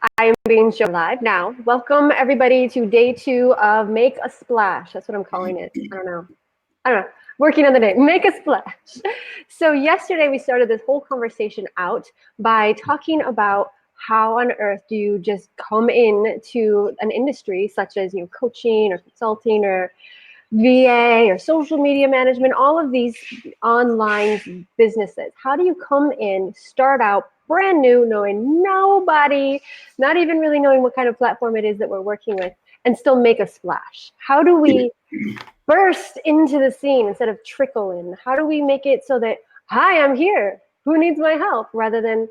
I am being shown live now. Welcome everybody to day 2 of Make a Splash. That's what I'm calling it. I don't know. Working on the name. Make a splash. So yesterday we started this whole conversation out by talking about how on earth do you just come in to an industry such as coaching or consulting or VA or social media management, all of these online businesses. How do you come in, start out brand new, knowing nobody, not even really knowing what kind of platform it is that we're working with, and still make a splash? How do we burst into the scene instead of trickle in? How do we make it so that, hi, I'm here. Who needs my help? Rather than,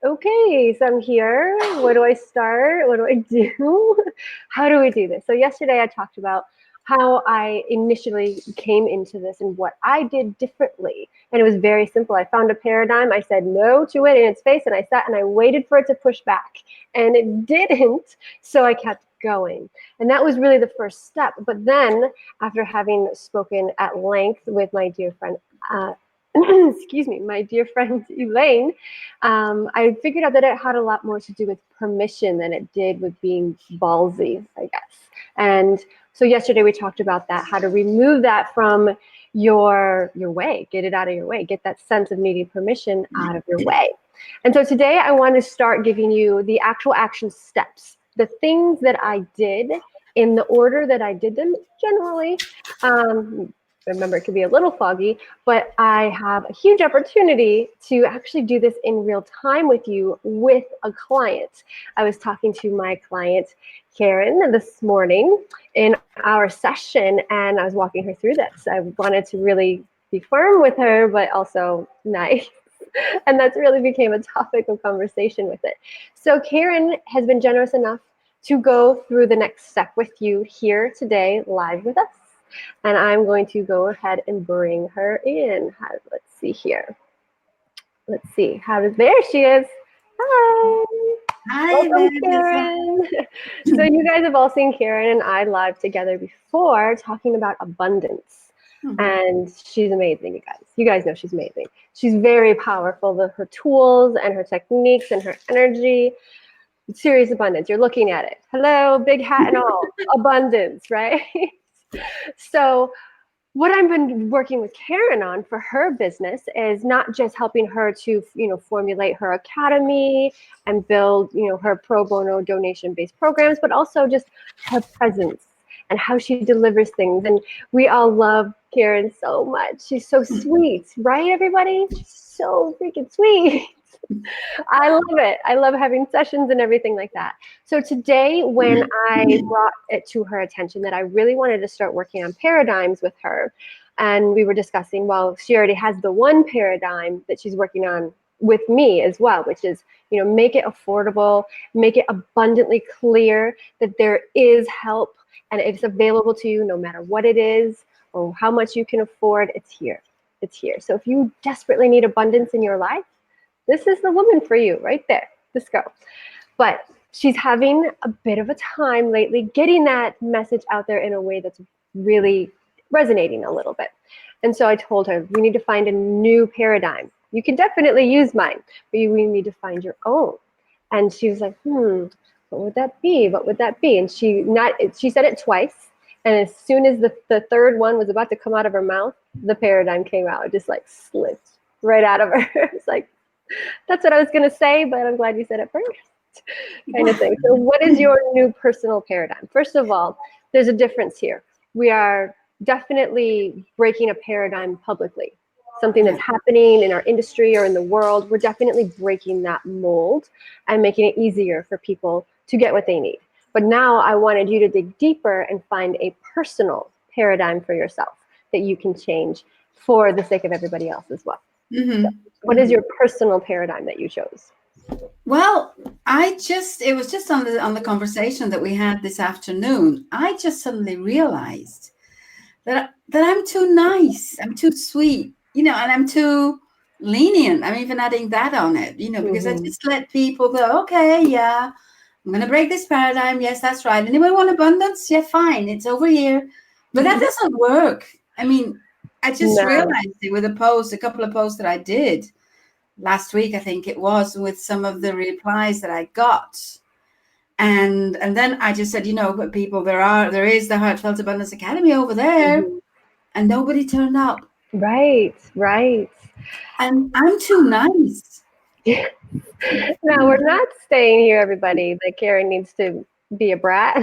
okay, so I'm here. Where do I start? What do I do? How do we do this? So yesterday I talked about how I initially came into this and what I did differently. And it was very simple. I found a paradigm. I said no to it in its face, and I sat and I waited for it to push back. And it didn't, so I kept going. And that was really the first step. But then, after having spoken at length with my dear friend, excuse me, my dear friend Elaine, I figured out that it had a lot more to do with permission than it did with being ballsy, I guess. And so yesterday we talked about that, how to remove that from your way, get it out of your way, get that sense of needing permission out of your way. And so today I want to start giving you the actual action steps, the things that I did in the order that I did them generally. Remember, it could be a little foggy, but I have a huge opportunity to actually do this in real time with you with a client. I was talking to my client, Karen, this morning in our session, and I was walking her through this. I wanted to really be firm with her, but also nice. And that's really became a topic of conversation with it. So Karen has been generous enough to go through the next step with you here today, live with us. And I'm going to go ahead and bring her in. Let's see here. Let's see. There she is. Hi. Hi Welcome, there, Lisa. Karen. So you guys have all seen Karen and I live together before talking about abundance. And she's amazing, you guys. You guys know she's amazing. She's very powerful. Her tools and her techniques and her energy. Serious abundance. You're looking at it. Hello, big hat and all. Abundance, right? So what I've been working with Karen on for her business is not just helping her to, formulate her academy and build, her pro bono donation-based programs, but also just her presence and how she delivers things. And we all love Karen so much. She's so sweet, right, everybody? She's so freaking sweet. I love it. I love having sessions and everything like that. So today, when I brought it to her attention that I really wanted to start working on paradigms with her, and we were discussing, well, she already has the one paradigm that she's working on with me as well, which is, make it affordable, make it abundantly clear that there is help and it's available to you no matter what it is or how much you can afford. It's here. It's here. So if you desperately need abundance in your life, this is the woman for you right there. Just go. But she's having a bit of a time lately getting that message out there in a way that's really resonating a little bit. And so I told her, we need to find a new paradigm. You can definitely use mine, but we need to find your own. And she was like, what would that be? What would that be? And she said it twice. And as soon as the third one was about to come out of her mouth, the paradigm came out. It just like slipped right out of her. It's like, that's what I was going to say, but I'm glad you said it first, kind of thing. So what is your new personal paradigm? First of all, there's a difference here. We are definitely breaking a paradigm publicly, something that's happening in our industry or in the world. We're definitely breaking that mold and making it easier for people to get what they need. But now I wanted you to dig deeper and find a personal paradigm for yourself that you can change for the sake of everybody else as well. So what is your personal paradigm that you chose? Well, it was just on the conversation that we had this afternoon. I just suddenly realized that I'm too nice, I'm too sweet, and I'm too lenient. I'm even adding that on it, because I just let people go, okay, yeah, I'm going to break this paradigm. Yes, that's right. Anyone want abundance? Yeah, fine. It's over here. But that doesn't work. I mean, I just realized it with a couple of posts that I did last week, I think it was, with some of the replies that I got. And then I just said, but people, there is the Heartfelt Abundance Academy over there, and nobody turned up. Right. And I'm too nice. Now, we're not staying here, everybody. Like Karen needs to be a brat.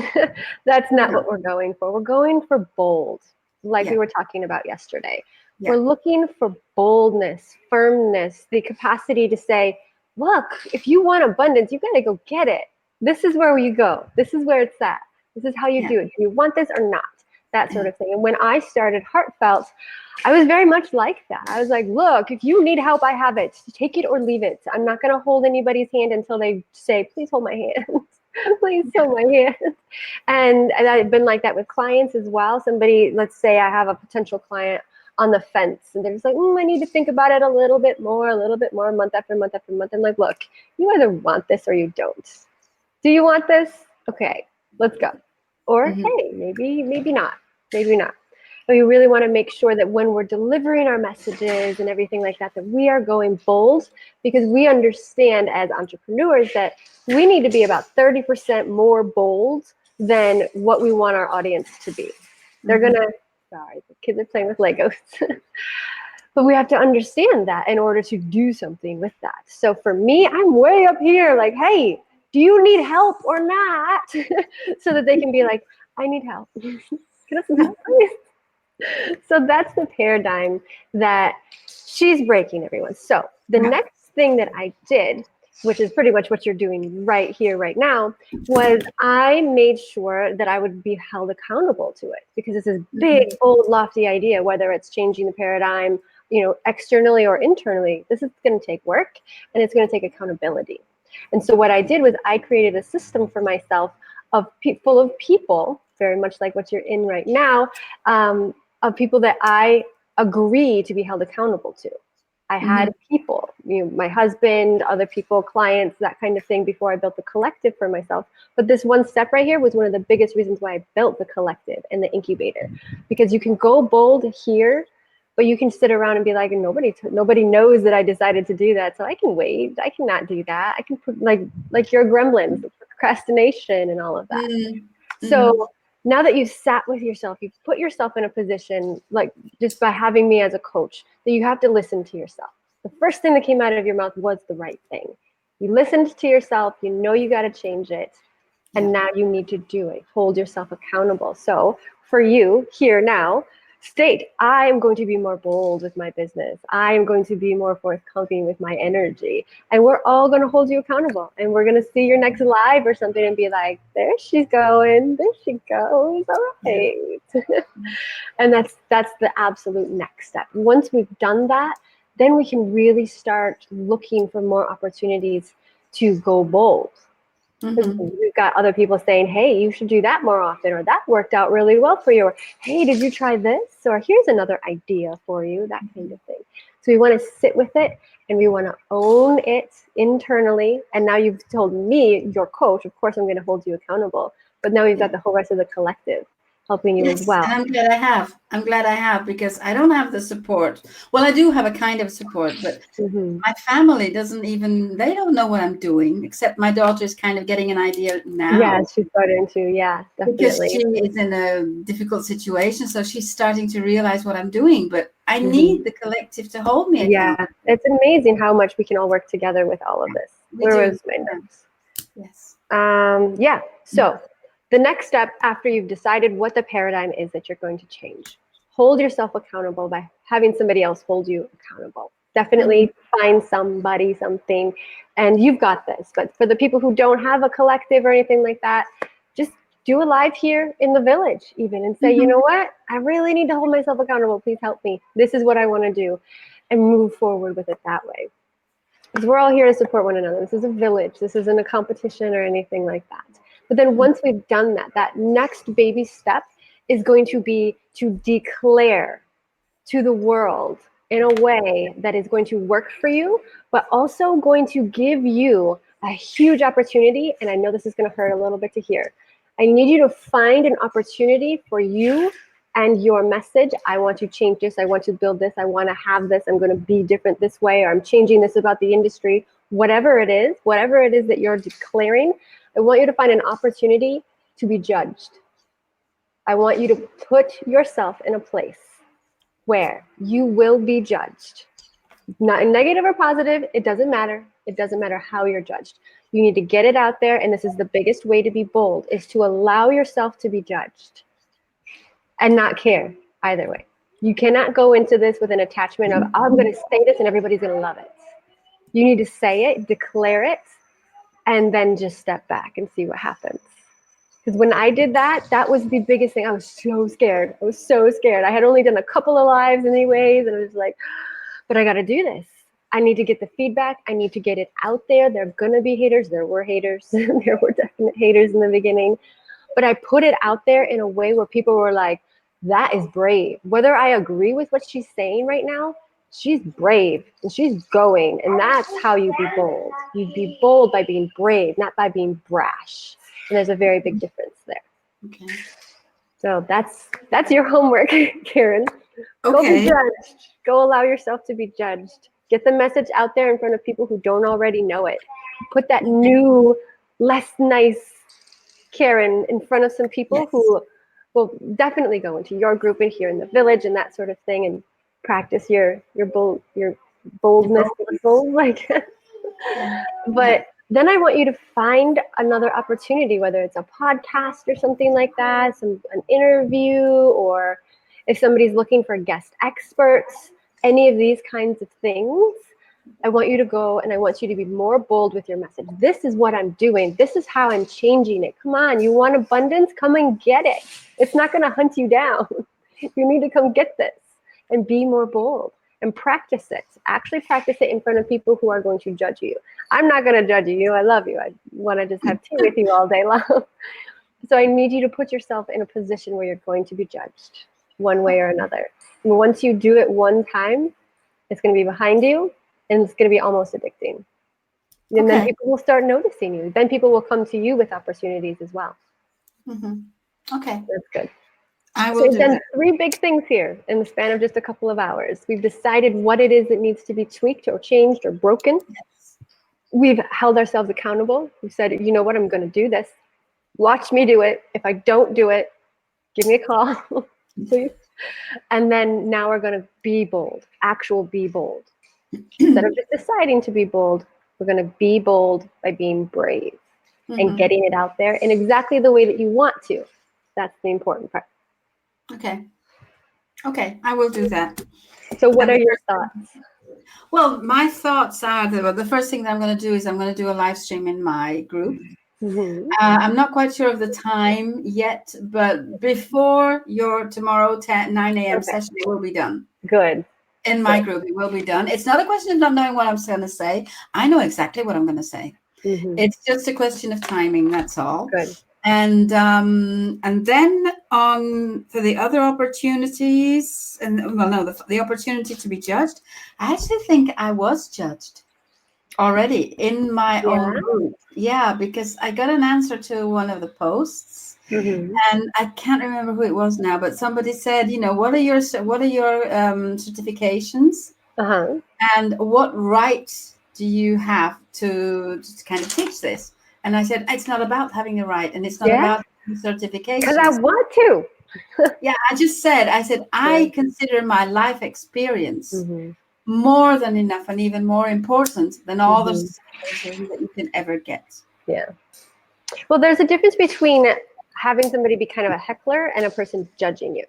That's not No. what we're going for. We're going for bold, like we Yeah. were talking about yesterday. We're Yeah. looking for boldness, firmness, the capacity to say, look, if you want abundance, you got to go get it. This is where you go. This is where it's at. This is how you Yeah. do it. Do you want this or not? That sort of thing. And when I started Heartfelt, I was very much like that. I was like, look, if you need help, I have it. Take it or leave it. I'm not going to hold anybody's hand until they say, please hold my hand. Please hold my hand. And I've been like that with clients as well. Somebody, let's say I have a potential client on the fence and they're just like, I need to think about it a little bit more, month after month after month. I'm like, look, you either want this or you don't. Do you want this? Okay, let's go. Or hey, maybe not. Maybe not. But we really want to make sure that when we're delivering our messages and everything like that, that we are going bold, because we understand as entrepreneurs that we need to be about 30% more bold than what we want our audience to be. They're gonna, sorry, the kids are playing with Legos. But we have to understand that in order to do something with that. So for me, I'm way up here like, hey, do you need help or not? So that they can be like, I need help. Can I have some help, please? So that's the paradigm that she's breaking, everyone. So the next thing that I did, which is pretty much what you're doing right here, right now, was I made sure that I would be held accountable to it, because it's this big, bold, lofty idea, whether it's changing the paradigm, externally or internally. This is going to take work and it's going to take accountability. And so what I did was I created a system for myself full of people, very much like what you're in right now, of people that I agree to be held accountable to. I had people, my husband, other people, clients, that kind of thing, before I built the collective for myself. But this one step right here was one of the biggest reasons why I built the collective and the incubator, because you can go bold here, but you can sit around and be like, nobody knows that I decided to do that, so I can wait. I cannot do that. I can put like your gremlins, procrastination, and all of that. So now that you've sat with yourself, you've put yourself in a position, like just by having me as a coach, that you have to listen to yourself. The first thing that came out of your mouth was the right thing. You listened to yourself, you got to change it, and now you need to do it. Hold yourself accountable. So for you here now, state, I am going to be more bold with my business. I am going to be more forthcoming with my energy. And we're all going to hold you accountable. And we're going to see your next live or something and be like, there she's going. There she goes. All right. And that's the absolute next step. Once we've done that, then we can really start looking for more opportunities to go bold. We've got other people saying, hey, you should do that more often, or that worked out really well for you, or hey, did you try this? Or here's another idea for you, that kind of thing. So we want to sit with it and we want to own it internally. And now you've told me, your coach, of course I'm going to hold you accountable, but now we've got the whole rest of the collective helping you as well. And I'm glad I have. I'm glad I have, because I don't have the support. Well, I do have a kind of support, but my family they don't know what I'm doing, except my daughter is kind of getting an idea now. Yeah, she's starting to, definitely. Because she is in a difficult situation, so she's starting to realize what I'm doing, but I need the collective to hold me accountable. Yeah, it's amazing how much we can all work together with all of this. Where was my notes? Yes. So the next step, after you've decided what the paradigm is that you're going to change, hold yourself accountable by having somebody else hold you accountable. Definitely find somebody, something, and you've got this. But for the people who don't have a collective or anything like that, just do a live here in the village even and say, you know what? I really need to hold myself accountable. Please help me. This is what I want to do, and move forward with it that way. Because we're all here to support one another. This is a village. This isn't a competition or anything like that. But then once we've done that, that next baby step is going to be to declare to the world in a way that is going to work for you, but also going to give you a huge opportunity. And I know this is going to hurt a little bit to hear. I need you to find an opportunity for you and your message. I want to change this. I want to build this. I want to have this. I'm going to be different this way, or I'm changing this about the industry. Whatever it is that you're declaring, I want you to find an opportunity to be judged. I want you to put yourself in a place where you will be judged. Not negative or positive, it doesn't matter. It doesn't matter how you're judged. You need to get it out there, and this is the biggest way to be bold, is to allow yourself to be judged and not care either way. You cannot go into this with an attachment of, oh, I'm going to say this and everybody's going to love it. You need to say it, declare it, and then just step back and see what happens. Because when I did that, that was the biggest thing. I was so scared. I was so scared. I had only done a couple of lives anyways, and I was like, but I got to do this. I need to get the feedback. I need to get it out there. There are going to be haters. There were haters. There were definite haters in the beginning. But I put it out there in a way where people were like, that is brave. Whether I agree with what she's saying right now, she's brave and she's going. And that's how you be bold. You be bold by being brave, not by being brash. And there's a very big difference there. Okay. So that's your homework, Karen. Go be judged. Go allow yourself to be judged. Get the message out there in front of people who don't already know it. Put that new, less nice Karen in front of some people who will definitely go into your group and here in the village and that sort of thing, and practice your boldness. Like, but then I want you to find another opportunity, whether it's a podcast or something like that, an interview, or if somebody's looking for guest experts, any of these kinds of things. I want you to go and I want you to be more bold with your message. This is what I'm doing. This is how I'm changing it. Come on, you want abundance? Come and get it. It's not going to hunt you down. You need to come get this and be more bold and practice it. Actually practice it in front of people who are going to judge you. I'm not going to judge you. I love you. I want to just have tea with you all day long. So I need you to put yourself in a position where you're going to be judged one way or another. And once you do it one time, it's going to be behind you. And it's going to be almost addicting. And then people will start noticing you. Then people will come to you with opportunities as well. Okay. That's good. I will do that. We've done 3 big things here in the span of just a couple of hours. We've decided what it is that needs to be tweaked or changed or broken. Yes. We've held ourselves accountable. We've said, you know what, I'm going to do this. Watch me do it. If I don't do it, give me a call, please. And then now we're going to be bold, be bold. Instead of just deciding to be bold, we're going to be bold by being brave and getting it out there in exactly the way that you want to. That's the important part. Okay, I will do that. So what are your thoughts? Well, my thoughts are the first thing that I'm going to do is I'm going to do a live stream in my group. I'm not quite sure of the time yet, but before your tomorrow 9 a.m. session, it will be done. Good. In my group, it will be done. It's not a question of not knowing what I'm going to say. I know exactly what I'm going to say. It's just a question of timing. That's all. Good. And then on for the other opportunities, the opportunity to be judged. I actually think I was judged already in my own group. Yeah, because I got an answer to one of the posts. And I can't remember who it was now, but somebody said, what are your certifications? And what right do you have to kind of teach this? And I said, it's not about having a right, and it's not about certifications. Because I want to. I said, I consider my life experience more than enough and even more important than all the certifications that you can ever get. Yeah. Well, there's a difference between having somebody be kind of a heckler and a person judging you.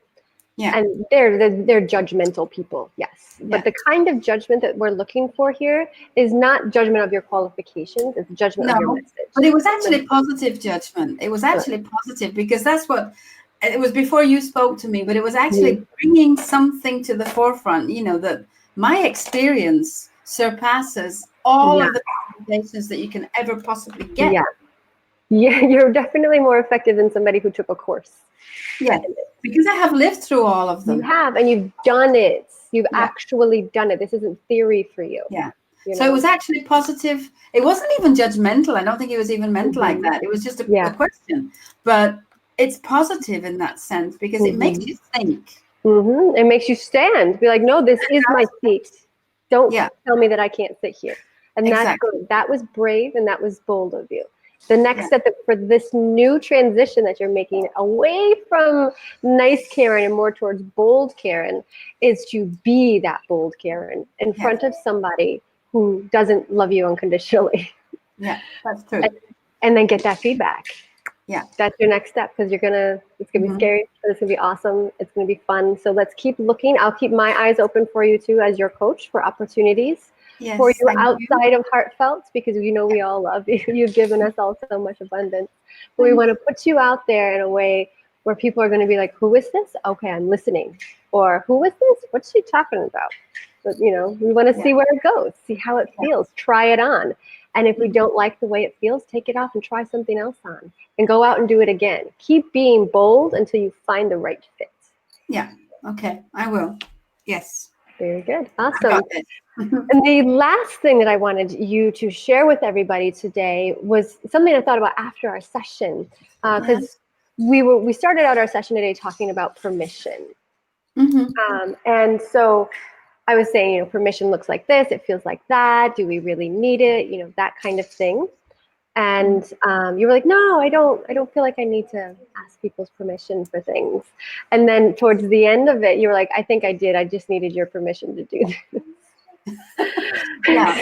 Yeah. And they're judgmental people, yes. But the kind of judgment that we're looking for here is not judgment of your qualifications, it's judgment of your message. But it was actually positive judgment. It was actually positive because that's what, it was before you spoke to me, but it was actually bringing something to the forefront, that my experience surpasses all of the qualifications that you can ever possibly get. Yeah, you're definitely more effective than somebody who took a course. Yeah, because I have lived through all of them. You have, and you've done it. You've actually done it. This isn't theory for you. Yeah. So it was actually positive. It wasn't even judgmental. I don't think it was even meant like that. It was just a question. But it's positive in that sense because it makes you think. It makes you stand. Be like, no, this is my seat. Don't tell me that I can't sit here. And that's good. That was brave and that was bold of you. The next step for this new transition that you're making away from nice Karen and more towards bold Karen is to be that bold Karen in front of somebody who doesn't love you unconditionally. Yeah, that's true. And then get that feedback. Yeah. That's your next step because it's gonna be scary, but it's gonna be awesome. It's gonna be fun. So let's keep looking. I'll keep my eyes open for you too as your coach for opportunities for you outside of heartfelt, because we all love you. You've given us all so much abundance. But we want to put you out there in a way where people are going to be like, who is this? Okay, I'm listening. Or who is this? What's she talking about? But we want to see where it goes, see how it feels, try it on. And if we don't like the way it feels, take it off and try something else on and go out and do it again. Keep being bold until you find the right fit. Yeah. Okay. I will. Yes. Very good. Awesome. And the last thing that I wanted you to share with everybody today was something I thought about after our session, because we started out our session today talking about permission. And so I was saying, permission looks like this, it feels like that. Do we really need it? That kind of thing. And you were like, no, I don't feel like I need to ask people's permission for things. And then towards the end of it, you were like, I think I did. I just needed your permission to do this.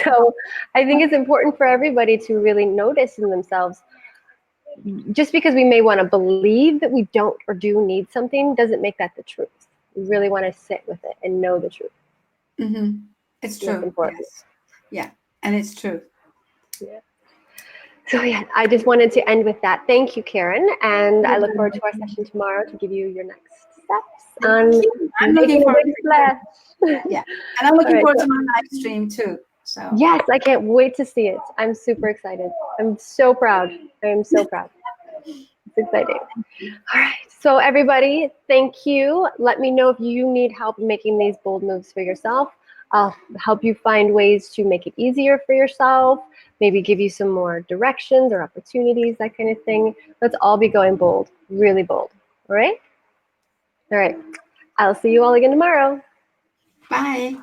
So I think it's important for everybody to really notice in themselves, just because we may want to believe that we don't or do need something doesn't make that the truth. We really want to sit with it and know the truth. It's true. Yes. Yeah, and it's true. Yeah. So I just wanted to end with that. Thank you, Karen, and I look forward to our session tomorrow to give you your next steps on I'm looking forward to splash. Yeah, and I'm looking forward to my live stream too. So yes, I can't wait to see it. I'm super excited. I'm so proud. I am so proud. It's exciting. All right. So everybody, thank you. Let me know if you need help making these bold moves for yourself. I'll help you find ways to make it easier for yourself, maybe give you some more directions or opportunities, that kind of thing. Let's all be going bold, really bold. All right? All right. I'll see you all again tomorrow. Bye.